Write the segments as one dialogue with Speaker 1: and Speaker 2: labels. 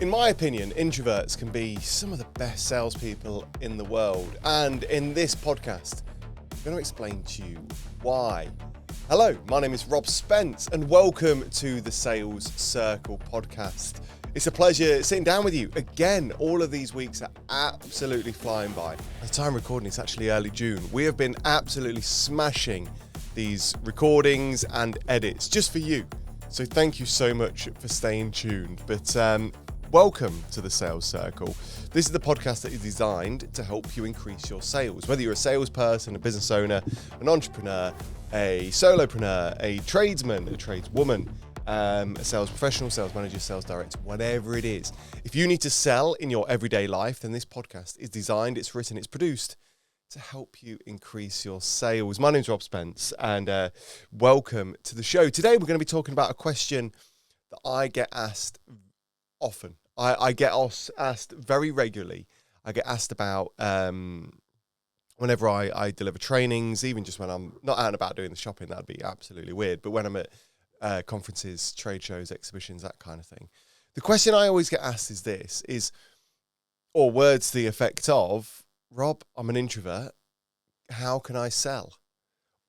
Speaker 1: In my opinion, introverts can be some of the best salespeople in the world. And in this podcast, I'm going to explain to you why. Hello, my name is Rob Spence and welcome to the Sales Circle podcast. It's a pleasure sitting down with you. Again, all of these weeks are absolutely flying by. At the time of recording, it's actually early June. We have been absolutely smashing these recordings and edits just for you. So thank you so much for staying tuned. But welcome to the Sales Circle. This is the podcast that is designed to help you increase your sales. Whether you're a salesperson, a business owner, an entrepreneur, a solopreneur, a tradesman, a tradeswoman, a sales professional, sales manager, sales director, whatever it is. If you need to sell in your everyday life, then this podcast is designed, it's written, it's produced to help you increase your sales. My name's Rob Spence and welcome to the show. Today we're going to be talking about a question that I get asked often. I get asked very regularly. I get asked about whenever I deliver trainings, even just when I'm not out and about doing the shopping, that'd be absolutely weird. But when I'm at conferences, trade shows, exhibitions, that kind of thing. The question I always get asked is this, or words to the effect of, Rob, I'm an introvert. How can I sell?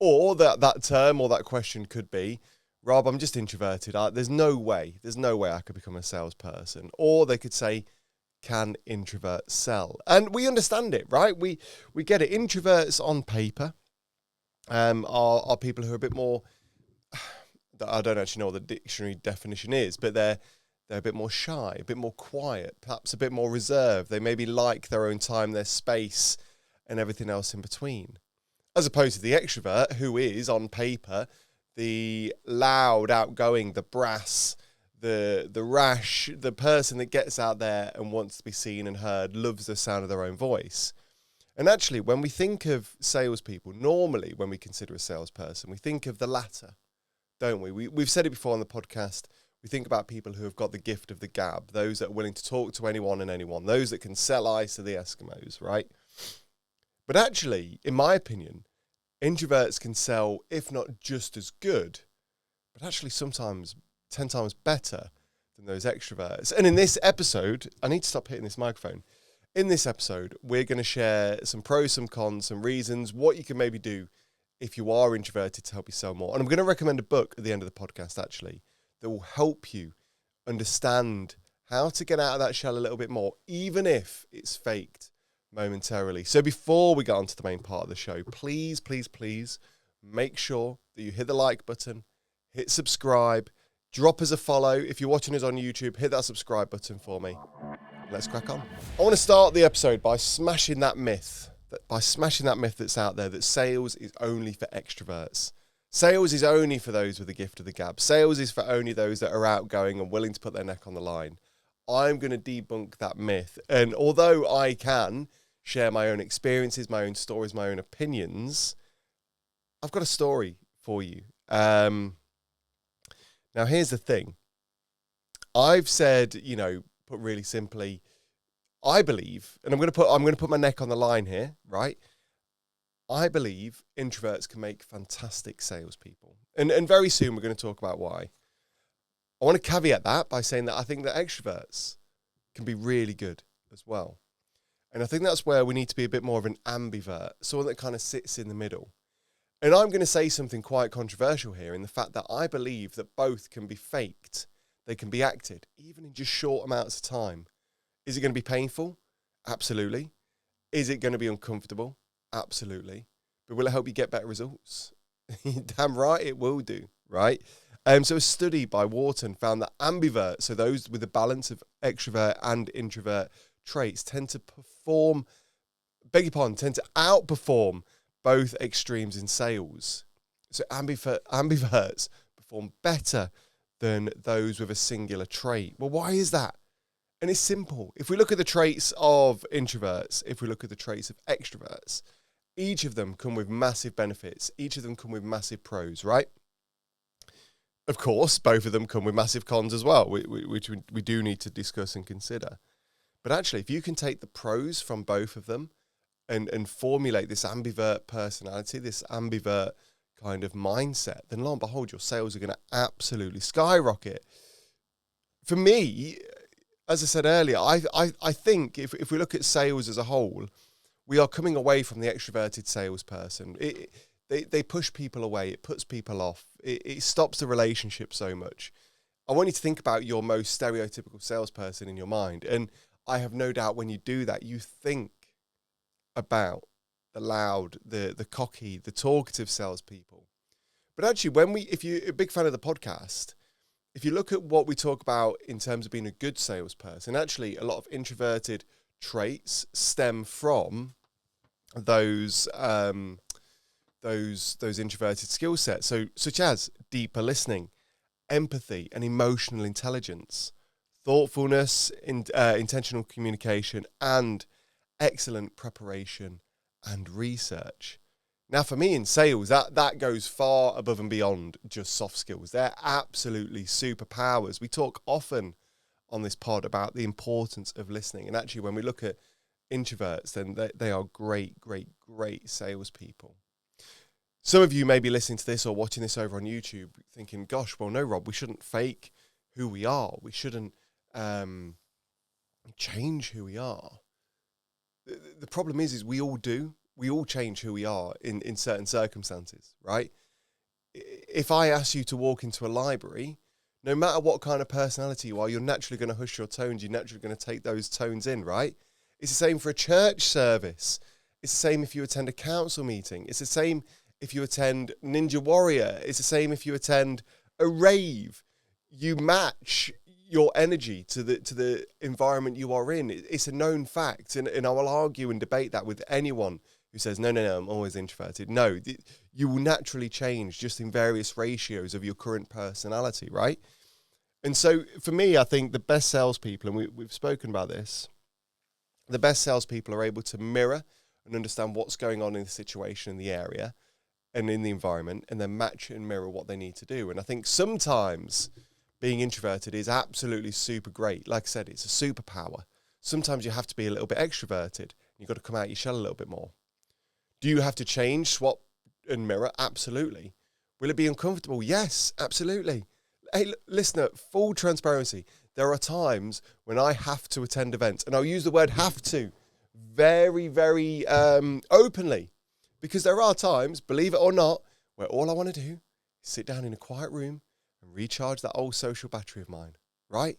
Speaker 1: Or that term or that question could be, Rob, I'm just introverted. There's no way I could become a salesperson. Or they could say, can introverts sell? And we understand it, right? We get it. Introverts on paper are people who are a bit more, I don't actually know what the dictionary definition is, but they're a bit more shy, a bit more quiet, perhaps a bit more reserved. They maybe like their own time, their space, and everything else in between. As opposed to the extrovert, who is, on paper, the loud, outgoing, the brass, the rash, the person that gets out there and wants to be seen and heard, loves the sound of their own voice. And actually, when we think of salespeople, normally when we consider a salesperson, we think of the latter, don't we? We've said it before on the podcast. We think about people who have got the gift of the gab, those that are willing to talk to anyone and anyone, those that can sell ice to the Eskimos, right? But actually, in my opinion, introverts can sell, if not just as good, but actually sometimes 10 times better than those extroverts. And in this episode, I need to stop hitting this microphone. In this episode, we're going to share some pros, some cons, some reasons, what you can maybe do if you are introverted to help you sell more. And I'm going to recommend a book at the end of the podcast, actually, that will help you understand how to get out of that shell a little bit more, even if it's faked momentarily. So before we get on to the main part of the show, please make sure that you hit the like button, hit subscribe, drop us a follow. If you're watching us on YouTube, hit that subscribe button for me. Let's crack on. I want to start the episode by smashing that myth that's out there that sales is only for extroverts. Sales is only for those with the gift of the gab. Sales is for only those that are outgoing and willing to put their neck on the line. I'm going to debunk that myth. And although I can share my own experiences, my own stories, my own opinions, I've got a story for you. Now, here's the thing. I've said, put really simply, I believe, and I'm going to put my neck on the line here, right? I believe introverts can make fantastic salespeople. And very soon we're going to talk about why. I want to caveat that by saying that I think that extroverts can be really good as well. And I think that's where we need to be a bit more of an ambivert, someone that kind of sits in the middle. And I'm going to say something quite controversial here in the fact that I believe that both can be faked. They can be acted, even in just short amounts of time. Is it going to be painful? Absolutely. Is it going to be uncomfortable? Absolutely. But will it help you get better results? Damn right it will do, right? So a study by Wharton found that ambiverts, so those with a balance of extrovert and introvert traits, tend to outperform both extremes in sales. So ambiverts perform better than those with a singular trait. Well, why is that? And it's simple. If we look at the traits of introverts, if we look at the traits of extroverts, each of them come with massive benefits. Each of them come with massive pros, right? Of course, both of them come with massive cons as well, which we do need to discuss and consider. But actually, if you can take the pros from both of them and formulate this ambivert personality, this ambivert kind of mindset, then lo and behold, your sales are going to absolutely skyrocket. For me, as I said earlier, I think if we look at sales as a whole, we are coming away from the extroverted salesperson. They push people away. It puts people off. It stops the relationship so much. I want you to think about your most stereotypical salesperson in your mind. And I have no doubt when you do that, you think about the loud, the cocky, the talkative salespeople. But actually, if you're a big fan of the podcast, if you look at what we talk about in terms of being a good salesperson, actually a lot of introverted traits stem from those introverted skill sets. So, such as deeper listening, empathy and emotional intelligence, thoughtfulness, intentional communication, and excellent preparation and research. Now, for me in sales, that goes far above and beyond just soft skills. They're absolutely superpowers. We talk often on this pod about the importance of listening. And actually, when we look at introverts, then they are great salespeople. Some of you may be listening to this or watching this over on YouTube thinking, gosh, well, no, Rob, we shouldn't fake who we are. We shouldn't change who we are. The problem is we all do. We all change who we are in certain circumstances, right? If I ask you to walk into a library, no matter what kind of personality you are, you're naturally going to hush your tones. You're naturally going to take those tones in, right? It's the same for a church service. It's the same if you attend a council meeting. It's the same if you attend Ninja Warrior. It's the same if you attend a rave. You match your energy to the environment you are in. It's a known fact, and I will argue and debate that with anyone who says, no, I'm always introverted. No, you will naturally change just in various ratios of your current personality, right? And so for me, I think the best salespeople, and we've spoken about this, the best salespeople are able to mirror and understand what's going on in the situation in the area and in the environment, and then match and mirror what they need to do. And I think sometimes being introverted is absolutely super great. Like I said, it's a superpower. Sometimes you have to be a little bit extroverted. You've got to come out your shell a little bit more. Do you have to change, swap, and mirror? Absolutely. Will it be uncomfortable? Yes, absolutely. Hey, listener, full transparency. There are times when I have to attend events, and I'll use the word have to very openly, because there are times, believe it or not, where all I want to do is sit down in a quiet room and recharge that old social battery of mine, right?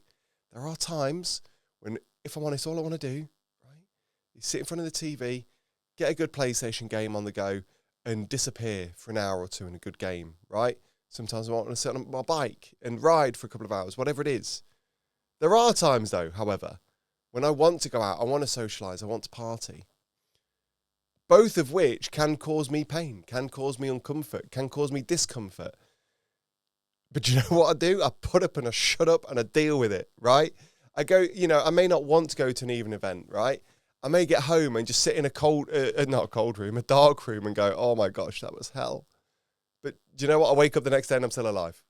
Speaker 1: There are times when, if I'm honest, all I want to do, right, is sit in front of the TV, get a good PlayStation game on the go, and disappear for an hour or two in a good game, right? Sometimes I want to sit on my bike and ride for a couple of hours, whatever it is. There are times, though, however, when I want to go out, I want to socialise, I want to party. Both of which can cause me pain, can cause me uncomfort, can cause me discomfort. But you know what I do? I put up and I shut up and I deal with it, right? I go, I may not want to go to an evening event, right? I may get home and just sit in a dark room and go, oh my gosh, that was hell. But do you know what? I wake up the next day and I'm still alive.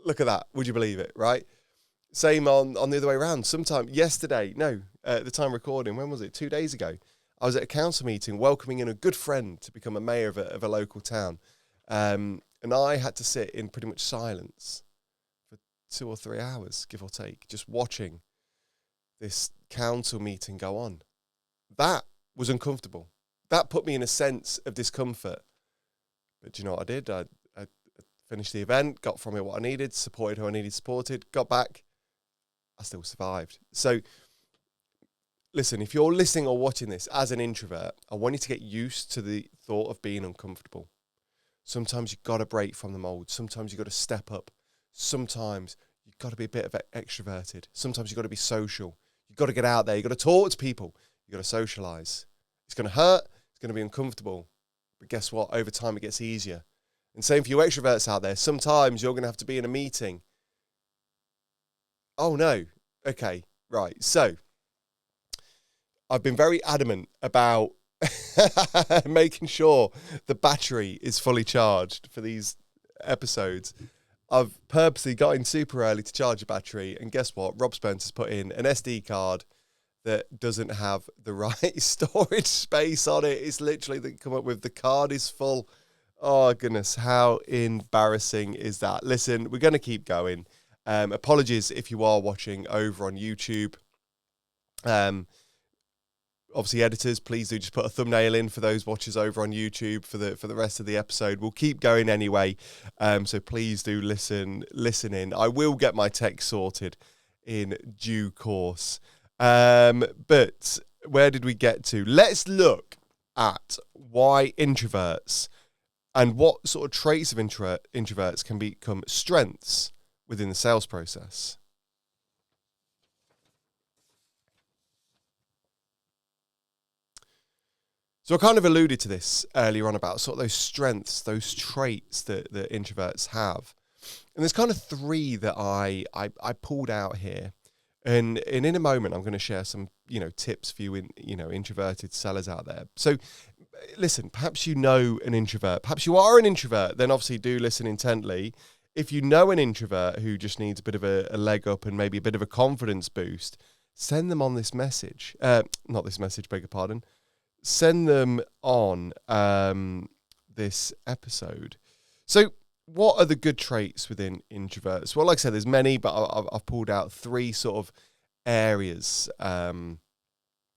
Speaker 1: Look at that. Would you believe it, right? Same on the other way around. The time recording, when was it? 2 days ago. I was at a council meeting welcoming in a good friend to become a mayor of a local town. And I had to sit in pretty much silence for 2 or 3 hours, give or take, just watching this council meeting go on. That was uncomfortable. That put me in a sense of discomfort. But do you know what I did? I finished the event, got from it what I needed, supported who I needed supported, got back. I still survived. So, listen, if you're listening or watching this as an introvert, I want you to get used to the thought of being uncomfortable. Sometimes you've got to break from the mold. Sometimes you've got to step up. Sometimes you've got to be a bit of extroverted. Sometimes you've got to be social. You've got to get out there. You've got to talk to people. You've got to socialise. It's going to hurt. It's going to be uncomfortable. But guess what? Over time, it gets easier. And same for you extroverts out there. Sometimes you're going to have to be in a meeting. Oh, no. Okay, right. So, I've been very adamant about making sure the battery is fully charged for these episodes. I've purposely got in super early to charge a battery, and guess what? Rob Spence has put in an SD card that doesn't have the right storage space on it. It's literally they come up with the card is full. Oh goodness, how embarrassing is that? Listen, we're going to keep going. Apologies if you are watching over on YouTube. Obviously, editors, please do just put a thumbnail in for those watchers over on YouTube for the rest of the episode. We'll keep going anyway, so please do listen in. I will get my tech sorted in due course. But where did we get to? Let's look at why introverts and what sort of traits of introverts can become strengths within the sales process. So I kind of alluded to this earlier on about sort of those strengths, those traits that introverts have. And there's kind of three that I pulled out here. And in a moment, I'm going to share some, tips for you, introverted sellers out there. So listen, perhaps you know an introvert. Perhaps you are an introvert. Then obviously do listen intently. If you know an introvert who just needs a bit of a leg up and maybe a bit of a confidence boost, send them on this message. Not this message, beg your pardon. Send them on this episode. So what are the good traits within introverts? Well, like I said, there's many, but I've pulled out three sort of areas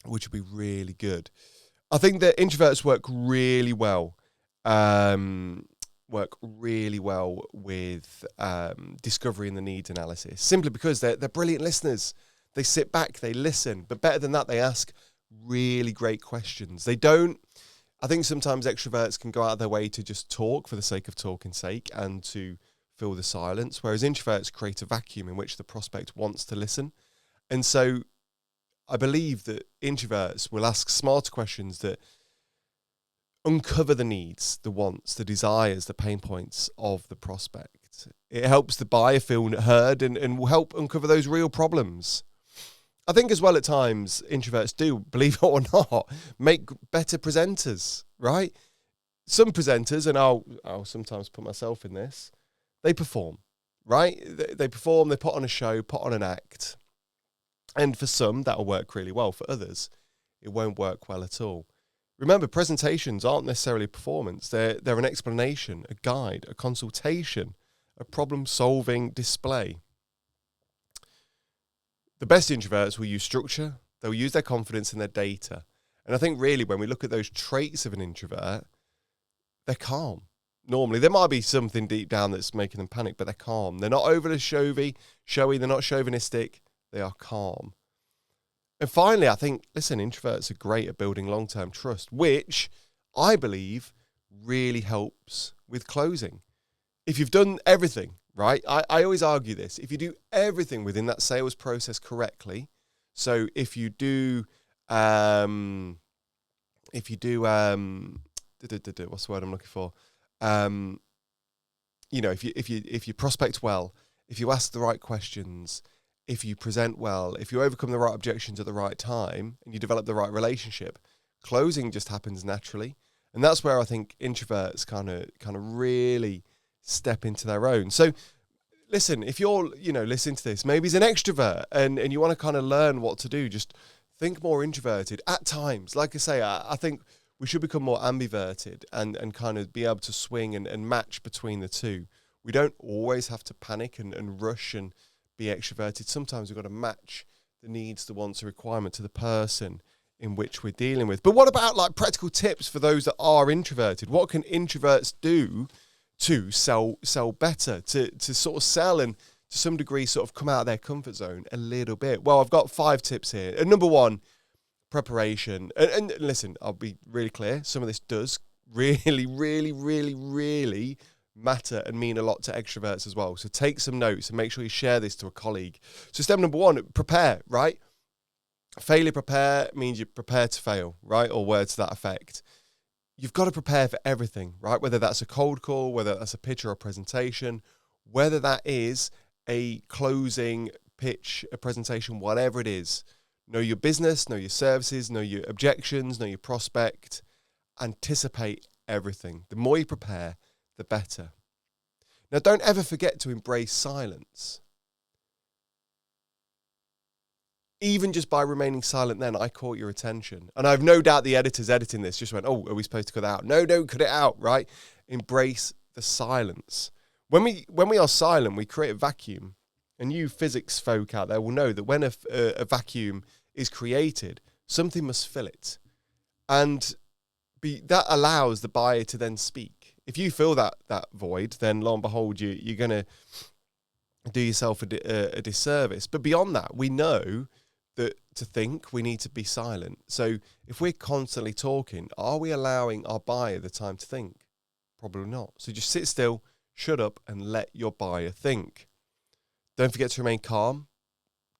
Speaker 1: which would be really good. I think that introverts work really well with discovery and the needs analysis, simply because they're brilliant listeners. They sit back, they listen, but better than that, they ask really great questions. I think sometimes extroverts can go out of their way to just talk for the sake of talking's sake and to fill the silence, whereas introverts create a vacuum in which the prospect wants to listen. And so I believe that introverts will ask smarter questions that uncover the needs, the wants, the desires, the pain points of the prospect. It helps the buyer feel heard and will help uncover those real problems. I think as well at times, introverts do, believe it or not, make better presenters, right? Some presenters, and I'll sometimes put myself in this, they perform, right? They perform, they put on a show, put on an act. And for some, that'll work really well. For others, it won't work well at all. Remember, presentations aren't necessarily a performance. They're an explanation, a guide, a consultation, a problem-solving display. The best introverts will use structure. They'll use their confidence in their data. And I think really when we look at those traits of an introvert, they're calm. Normally, there might be something deep down that's making them panic, but they're calm. They're not overly showy, they're not chauvinistic, they are calm. And finally, I think, listen, introverts are great at building long-term trust, which I believe really helps with closing. If you've done everything, right? I always argue this. If you do everything within that sales process correctly, so if you do what's the word I'm looking for? If you prospect well, if you ask the right questions, if you present well, if you overcome the right objections at the right time, and you develop the right relationship, closing just happens naturally. And that's where I think introverts kind of really step into their own. So listen, if you're, listening to this, maybe he's an extrovert and you want to kind of learn what to do, just think more introverted at times. Like I say, I think we should become more ambiverted and kind of be able to swing and match between the two. We don't always have to panic and rush and be extroverted. Sometimes we've got to match the needs, the wants, the requirement to the person in which we're dealing with. But what about like practical tips for those that are introverted? What can introverts do to sell better, to sort of sell and to some degree sort of come out of their comfort zone a little bit? Well, I've got 5 tips here. And number 1, preparation. And listen, I'll be really clear. Some of this does really, really, really, really matter and mean a lot to extroverts as well. So take some notes and make sure you share this to a colleague. So step number 1, prepare, right? Failure prepare means you're prepared to fail, right? Or words to that effect. You've got to prepare for everything, right? Whether that's a cold call, whether that's a pitch or a presentation, whether that is a closing pitch, a presentation, whatever it is. Know your business, know your services, know your objections, know your prospect. Anticipate everything. The more you prepare, the better. Now, don't ever forget to embrace silence. Even just by remaining silent then, I caught your attention. And I've no doubt the editors editing this just went, oh, are we supposed to cut it out? No, don't cut it out, right? Embrace the silence. When we are silent, we create a vacuum. And you physics folk out there will know that when a vacuum is created, something must fill it. And that allows the buyer to then speak. If you fill that void, then lo and behold, you're going to do yourself a disservice. But beyond that, we know that to think, we need to be silent. So if we're constantly talking, are we allowing our buyer the time to think? Probably not. So just sit still, shut up, and let your buyer think. Don't forget to remain calm.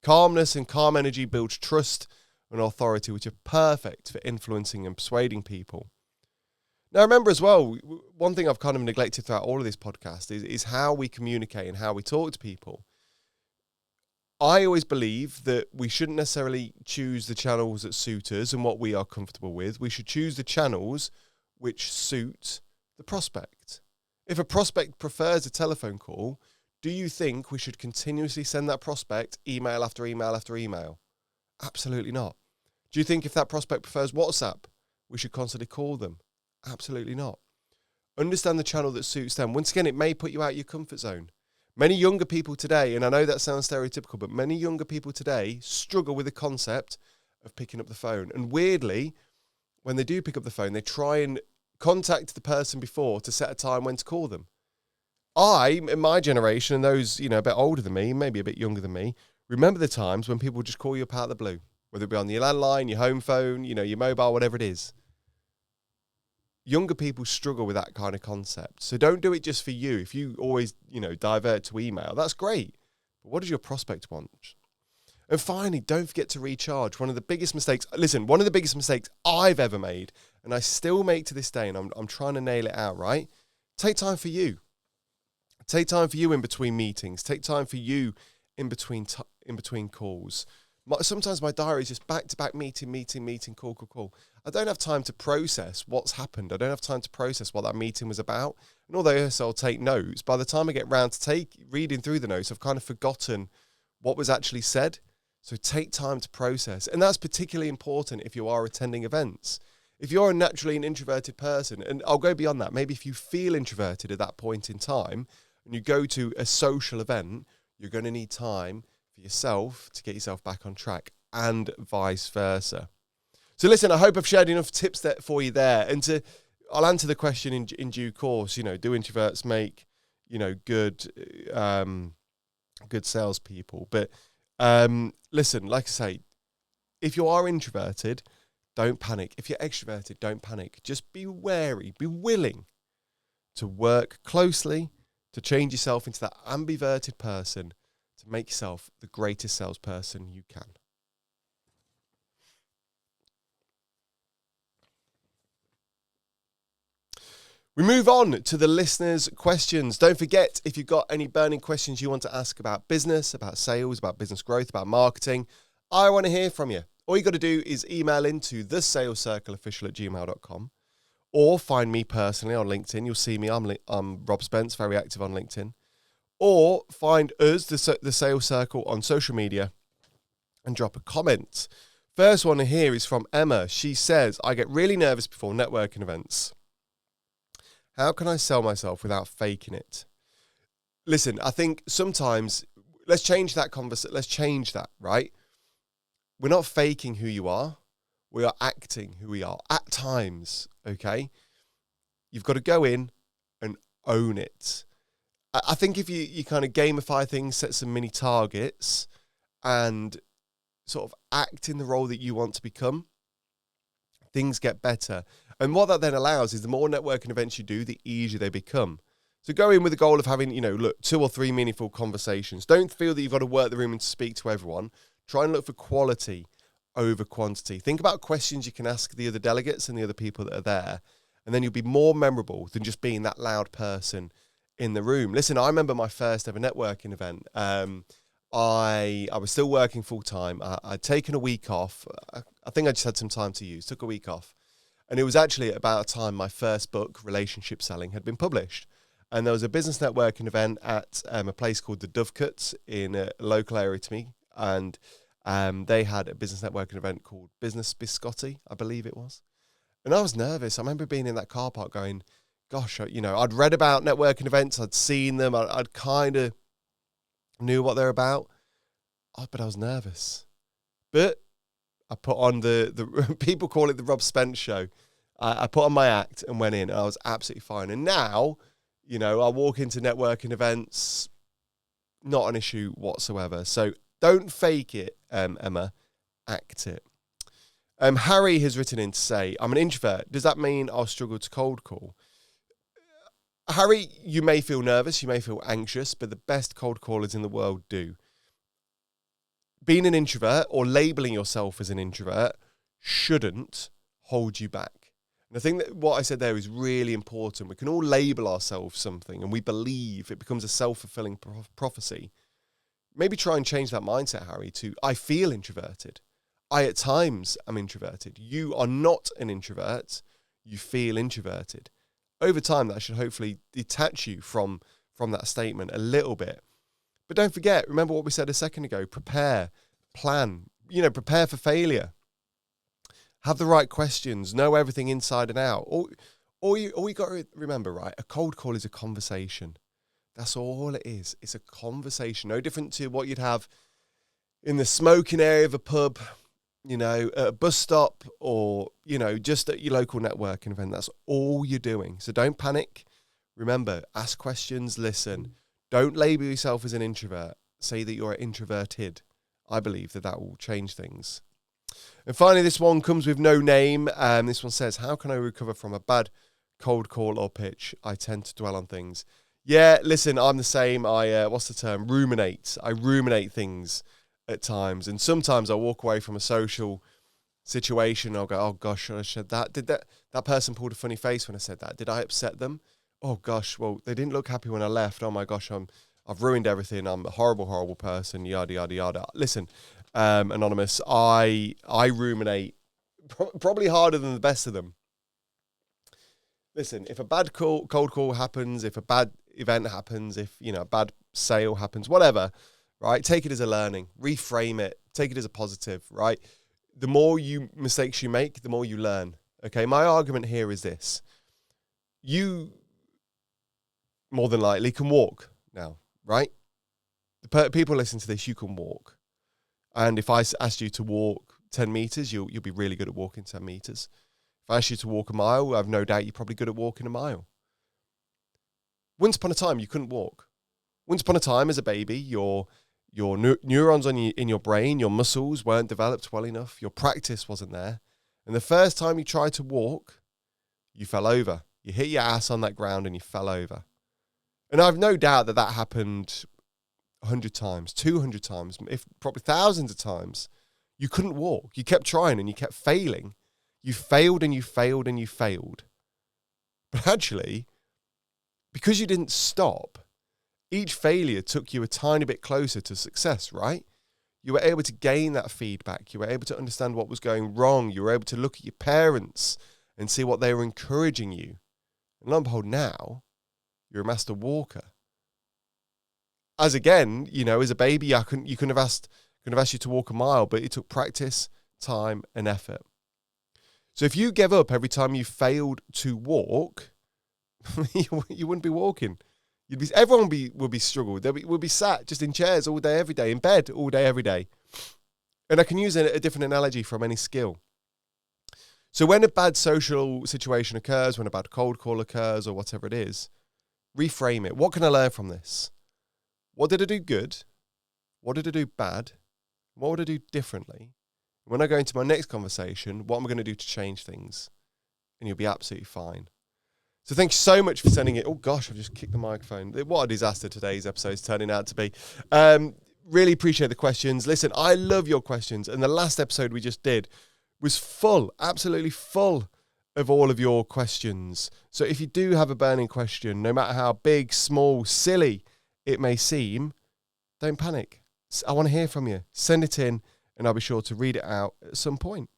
Speaker 1: Calmness and calm energy builds trust and authority, which are perfect for influencing and persuading people. Now, remember as well, one thing I've kind of neglected throughout all of this podcast is how we communicate and how we talk to people. I always believe that we shouldn't necessarily choose the channels that suit us and what we are comfortable with. We should choose the channels which suit the prospect. If a prospect prefers a telephone call, do you think we should continuously send that prospect email after email after email? Absolutely not. Do you think if that prospect prefers WhatsApp, we should constantly call them? Absolutely not. Understand the channel that suits them. Once again, it may put you out of your comfort zone. Many younger people today, and I know that sounds stereotypical, but many younger people today struggle with the concept of picking up the phone. And weirdly, when they do pick up the phone, they try and contact the person before to set a time when to call them. In my generation, and those, a bit older than me, maybe a bit younger than me, remember the times when people would just call you up out of the blue, whether it be on your landline, your home phone, your mobile, whatever it is. Younger people struggle with that kind of concept. So don't do it just for you. If you always, divert to email, that's great. But what does your prospect want? And finally, don't forget to recharge. One of the biggest mistakes I've ever made, and I still make to this day, and I'm trying to nail it out, right? Take time for you. Take time for you in between meetings. Take time for you in between calls. Sometimes my diary is just back-to-back meeting, call. I don't have time to process what's happened. I don't have time to process what that meeting was about. And although yes, I'll take notes, by the time I get round to reading through the notes, I've kind of forgotten what was actually said. So take time to process. And that's particularly important if you are attending events. If you're naturally an introverted person, and I'll go beyond that, maybe if you feel introverted at that point in time, and you go to a social event, you're going to need time for yourself to get yourself back on track, and vice versa. So listen, I hope I've shared enough tips for you there. And I'll answer the question in due course. Do introverts make, good salespeople? But listen, like I say, if you are introverted, don't panic. If you're extroverted, don't panic. Just be wary, be willing to work closely to change yourself into that ambiverted person to make yourself the greatest salesperson you can. We move on to the listeners' questions. Don't forget, if you've got any burning questions you want to ask about business, about sales, about business growth, about marketing, I want to hear from you. All you got to do is email into thesalescircleofficial@gmail.com or find me personally on LinkedIn. You'll see me. I'm Rob Spence, very active on LinkedIn. Or find us, the Sales Circle, on social media and drop a comment. First one here is from Emma. She says, I get really nervous before networking events. How can I sell myself without faking it? Listen, I think sometimes, let's change that conversation. Let's change that, right? We're not faking who you are. We are acting who we are at times, okay? You've got to go in and own it. I think if you kind of gamify things, set some mini targets, and sort of act in the role that you want to become, things get better. And what that then allows is the more networking events you do, the easier they become. So go in with the goal of having, 2 or 3 meaningful conversations. Don't feel that you've got to work the room and speak to everyone. Try and look for quality over quantity. Think about questions you can ask the other delegates and the other people that are there, and then you'll be more memorable than just being that loud person in the room. Listen, I remember my first ever networking event. I was still working full time. I'd taken a week off. I think I just had some time to use. Took a week off. And it was actually about a time my first book, Relationship Selling, had been published. And there was a business networking event at a place called the Dovecote in a local area to me. And they had a business networking event called Business Biscotti, I believe it was. And I was nervous. I remember being in that car park going, gosh, I'd read about networking events. I'd seen them. I'd kind of knew what they're about. Oh, but I was nervous. But I put on the people call it the Rob Spence show. I put on my act and went in, and I was absolutely fine. And now, I walk into networking events, not an issue whatsoever. So don't fake it, Emma, act it. Harry has written in to say, I'm an introvert. Does that mean I'll struggle to cold call? Harry, you may feel nervous, you may feel anxious, but the best cold callers in the world do. Being an introvert or labeling yourself as an introvert shouldn't hold you back. And I think that what I said there is really important. We can all label ourselves something and we believe it becomes a self-fulfilling prophecy. Maybe try and change that mindset, Harry, to I feel introverted. I at times am introverted. You are not an introvert. You feel introverted. Over time, that should hopefully detach you from that statement a little bit. But don't forget, remember what we said a second ago, prepare, plan, prepare for failure. Have the right questions, know everything inside and out. All you got to remember, right, a cold call is a conversation. That's all it is. It's a conversation, no different to what you'd have in the smoking area of a pub, at a bus stop or, just at your local networking event. That's all you're doing. So don't panic. Remember, ask questions, listen. Don't label yourself as an introvert. Say that you're introverted. I believe that will change things. And finally, this one comes with no name. This one says, how can I recover from a bad cold call or pitch? I tend to dwell on things. Yeah, listen, I'm the same. What's the term? Ruminate. I ruminate things at times. And sometimes I walk away from a social situation. I'll go, oh gosh, should I said that? Did that person pulled a funny face when I said that? Did I upset them? Oh gosh, well, they didn't look happy when I left. Oh my gosh, I've ruined everything. I'm a horrible, horrible person. Yada, yada, yada. Listen, Anonymous, I ruminate probably harder than the best of them. Listen, if a bad cold call happens, if a bad event happens, if, a bad sale happens, whatever, right? Take it as a learning, reframe it, take it as a positive, right? The more mistakes you make, the more you learn. Okay. My argument here is this. You more than likely can walk now, right? The people listening to this, you can walk. And if I asked you to walk 10 meters, you'll be really good at walking 10 meters. If I asked you to walk a mile, I've no doubt you're probably good at walking a mile. Once upon a time, you couldn't walk. Once upon a time, as a baby, your neurons in your brain, your muscles weren't developed well enough. Your practice wasn't there. And the first time you tried to walk, you fell over. You hit your ass on that ground and you fell over. And I've no doubt that happened 100 times, 200 times, if probably thousands of times. You couldn't walk. You kept trying and you kept failing. You failed and you failed and you failed. But actually, because you didn't stop, each failure took you a tiny bit closer to success, right? You were able to gain that feedback. You were able to understand what was going wrong. You were able to look at your parents and see what they were encouraging you. And lo and behold, now you're a master walker. As again, as a baby, you couldn't have asked you to walk a mile, but it took practice, time, and effort. So if you gave up every time you failed to walk, you wouldn't be walking. Everyone would be struggled. Would be sat just in chairs all day, every day, in bed all day, every day. And I can use a different analogy from any skill. So when a bad social situation occurs, when a bad cold call occurs, or whatever it is, reframe it. What can I learn from this? What did I do good? What did I do bad? What would I do differently? When I go into my next conversation, what am I going to do to change things? And you'll be absolutely fine. So thank you so much for sending it. Oh gosh, I've just kicked the microphone. What a disaster today's episode is turning out to be. Really appreciate the questions. Listen, I love your questions. And the last episode we just did was full, absolutely full of all of your questions. So if you do have a burning question, no matter how big, small, silly it may seem, don't panic. I want to hear from you. Send it in and I'll be sure to read it out at some point.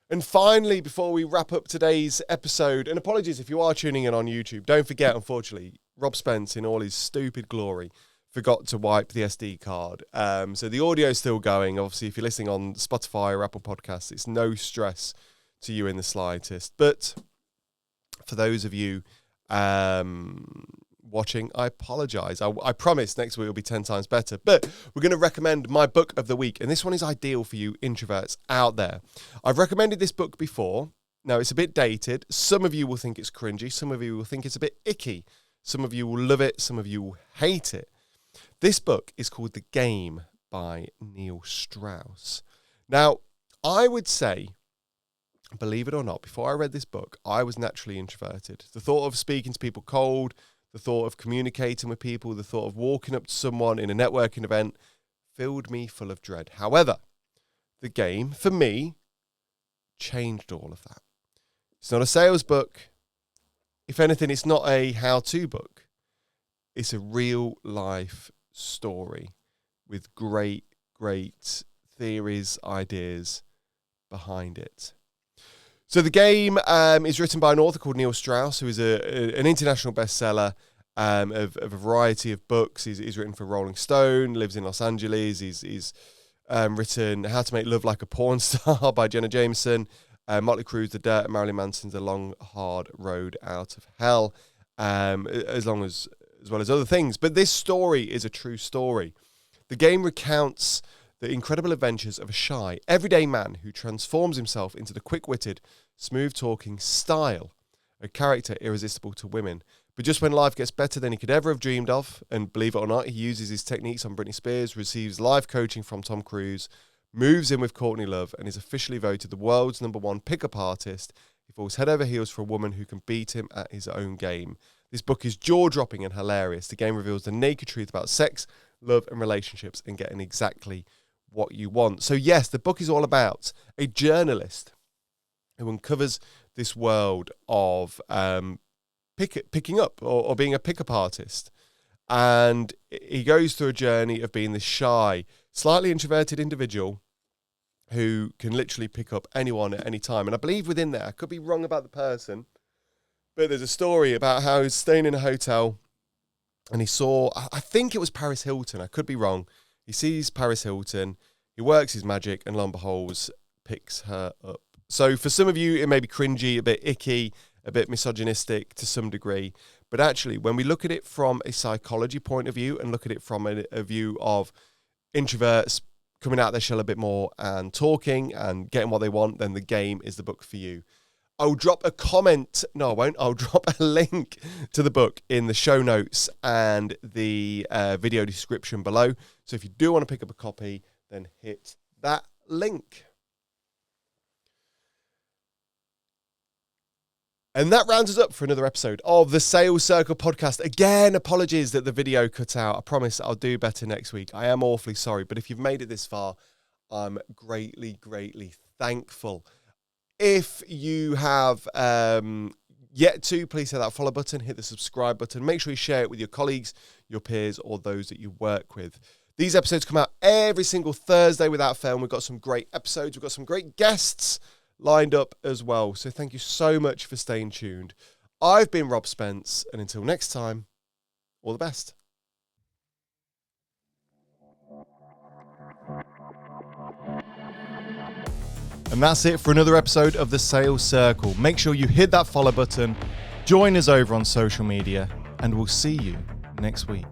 Speaker 1: And finally, before we wrap up today's episode, and apologies if you are tuning in on YouTube, don't forget, unfortunately, Rob Spence, in all his stupid glory, forgot to wipe the SD card. So the audio is still going. Obviously, if you're listening on Spotify or Apple Podcasts, it's no stress to you in the slightest. But for those of you watching, I apologize. I promise next week will be 10 times better. But we're going to recommend my book of the week. And this one is ideal for you introverts out there. I've recommended this book before. Now, it's a bit dated. Some of you will think it's cringy. Some of you will think it's a bit icky. Some of you will love it. Some of you will hate it. This book is called The Game by Neil Strauss. Now, I would say, believe it or not, before I read this book, I was naturally introverted. The thought of speaking to people cold, the thought of communicating with people, the thought of walking up to someone in a networking event filled me full of dread. However, The Game, for me, changed all of that. It's not a sales book. If anything, it's not a how-to book. It's a real-life story with great theories, ideas behind it. So The Game is written by an author called Neil Strauss, who is an international bestseller of a variety of books. He's written for Rolling Stone, lives in Los Angeles. He's written How to Make Love Like a Porn Star by Jenna Jameson, Motley Crue's The Dirt, and Marilyn Manson's The Long, Hard Road Out of Hell, as well as other things. But this story is a true story. The Game recounts the incredible adventures of a shy, everyday man who transforms himself into the quick-witted, smooth-talking style, a character irresistible to women. But just when life gets better than he could ever have dreamed of, and believe it or not, he uses his techniques on Britney Spears, receives life coaching from Tom Cruise, moves in with Courtney Love, and is officially voted the world's #1 pickup artist. He falls head over heels for a woman who can beat him at his own game. This book is jaw-dropping and hilarious. The Game reveals the naked truth about sex, love, and relationships, and getting exactly what you want. So yes, the book is all about a journalist who uncovers this world of picking up or being a pickup artist. And he goes through a journey of being this shy, slightly introverted individual who can literally pick up anyone at any time. And I believe within there, I could be wrong about the person, but there's a story about how he's staying in a hotel and he saw, I think it was Paris Hilton, I could be wrong. He sees Paris Hilton, he works his magic, and lo and behold, picks her up. So for some of you, it may be cringy, a bit icky, a bit misogynistic to some degree. But actually, when we look at it from a psychology point of view and look at it from a view of introverts coming out their shell a bit more and talking and getting what they want, then The Game is the book for you. I'll drop a comment. No, I won't. I'll drop a link to the book in the show notes and the video description below. So if you do want to pick up a copy, then hit that link. And that rounds us up for another episode of the Sales Circle podcast. Again, apologies that the video cut out. I promise I'll do better next week. I am awfully sorry, but if you've made it this far, I'm greatly thankful. If you have yet to, please hit that follow button, hit the subscribe button. Make sure you share it with your colleagues, your peers, or those that you work with. These episodes come out every single Thursday without fail. And we've got some great episodes. We've got some great guests lined up as well. So thank you so much for staying tuned. I've been Rob Spence, and until next time, all the best.
Speaker 2: And that's it for another episode of the Sales Circle. Make sure you hit that follow button, join us over on social media, and we'll see you next week.